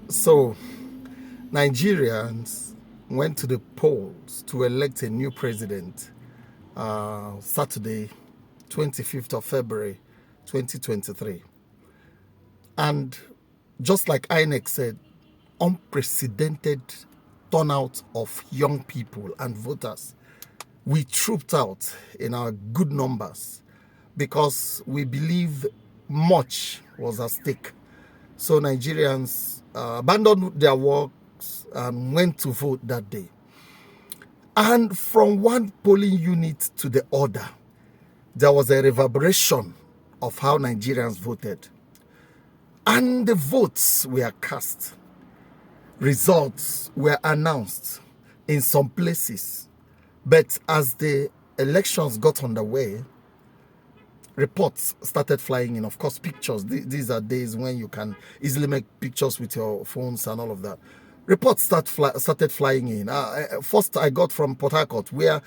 So, Nigerians went to the polls to elect a new president Saturday, 25th of February, 2023. And just like INEC said, unprecedented turnout of young people and voters. We trooped out in our good numbers because we believe much was at stake. So Nigerians abandoned their works and went to vote that day. And from one polling unit to the other, there was a reverberation of how Nigerians voted. And the votes were cast. Results were announced in some places. But as the elections got underway, reports started flying in. Of course, pictures. These are days when you can easily make pictures with your phones and all of that. Reports started flying in. First, I got from Port Harcourt, where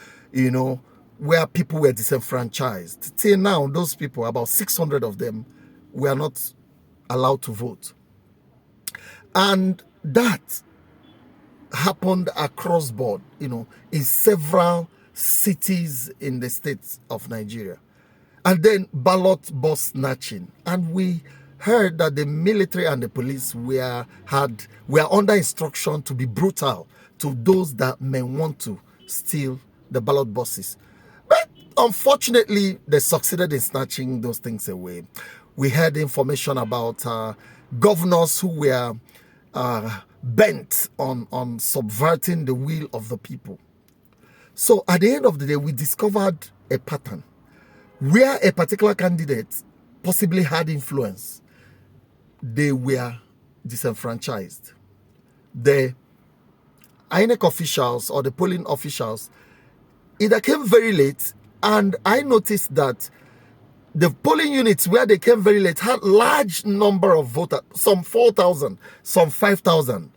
people were disenfranchised. Till now, those people, about 600 of them, were not allowed to vote. And that happened across board, in several cities in the states of Nigeria. And then ballot box snatching. And we heard that the military and the police were under instruction to be brutal to those that may want to steal the ballot boxes. But unfortunately, they succeeded in snatching those things away. We heard information about governors who were bent on subverting the will of the people. So at the end of the day, we discovered a pattern where a particular candidate possibly had influence. They were disenfranchised. The INEC officials or the polling officials either came very late, and I noticed that the polling units where they came very late had large number of voters, some 4,000, some 5,000.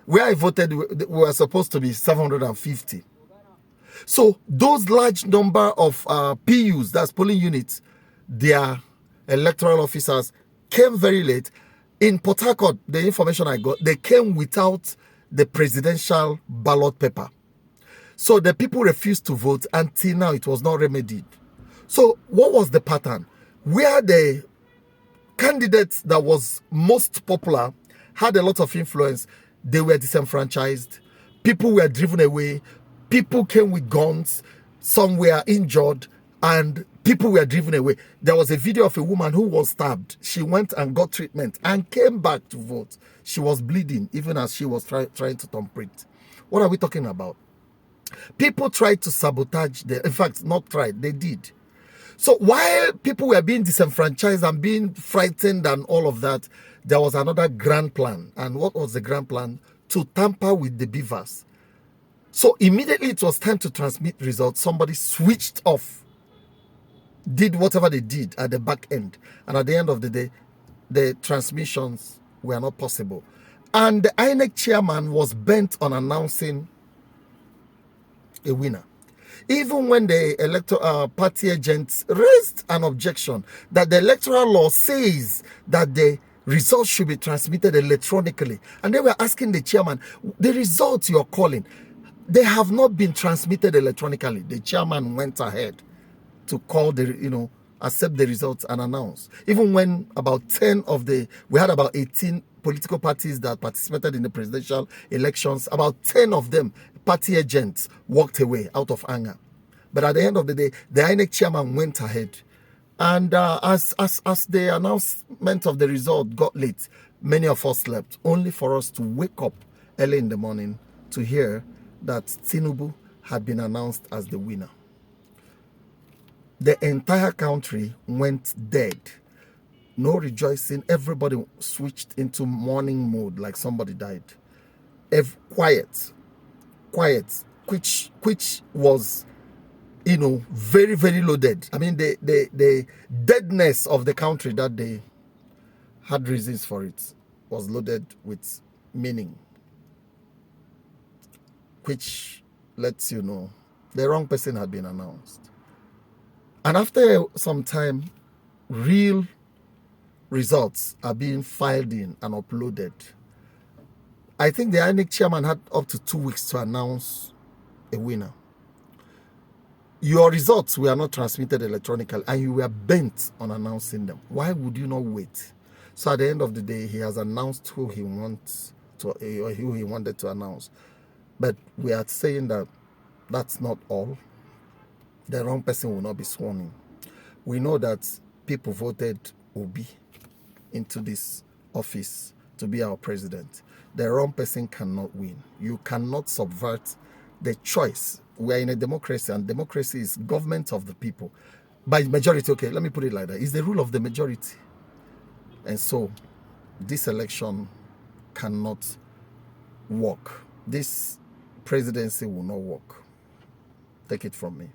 Where I voted, we were supposed to be 750. So those large number of PUs, that's polling units, their electoral officers came very late. In Port Harcourt, the information I got, they came without the presidential ballot paper. So the people refused to vote until now. It was not remedied. So what was the pattern? Where the candidates that was most popular had a lot of influence, they were disenfranchised. People were driven away. People came with guns. Some were injured, and people were driven away. There was a video of a woman who was stabbed. She went and got treatment and came back to vote. She was bleeding even as she was trying to tamperate. What are we talking about? People tried to sabotage in fact, not tried, they did. So while people were being disenfranchised and being frightened and all of that, there was another grand plan. And what was the grand plan? To tamper with the beavers. So immediately it was time to transmit results. Somebody switched off, did whatever they did at the back end. And at the end of the day, the transmissions were not possible. And the INEC chairman was bent on announcing a winner. Even when the electoral party agents raised an objection that the electoral law says that the results should be transmitted electronically. And they were asking the chairman, the results you're calling, they have not been transmitted electronically. The chairman went ahead to call accept the results and announce. Even when we had about 18 political parties that participated in the presidential elections, about 10 of them, party agents, walked away out of anger. But at the end of the day, the INEC chairman went ahead. And as the announcement of the result got late, many of us slept, only for us to wake up early in the morning to hear that Tinubu had been announced as the winner. The entire country went dead. No rejoicing. Everybody switched into mourning mode like somebody died. Quiet, which was, very, very loaded. I mean, the deadness of the country that day had reasons for it, was loaded with meaning, which lets you know the wrong person had been announced. And after some time, real results are being filed in and uploaded. I think the INEC chairman had up to 2 weeks to announce a winner. Your results were not transmitted electronically, and you were bent on announcing them. Why would you not wait? So at the end of the day, he has announced who he wants to, or who he wanted to announce. But we are saying that that's not all. The wrong person will not be sworn in. We know that people voted Obi into this office to be our president. The wrong person cannot win. You cannot subvert the choice. We are in a democracy, and democracy is government of the people. By majority, okay, let me put it like that. It's the rule of the majority. And so this election cannot work. This presidency will not work. Take it from me.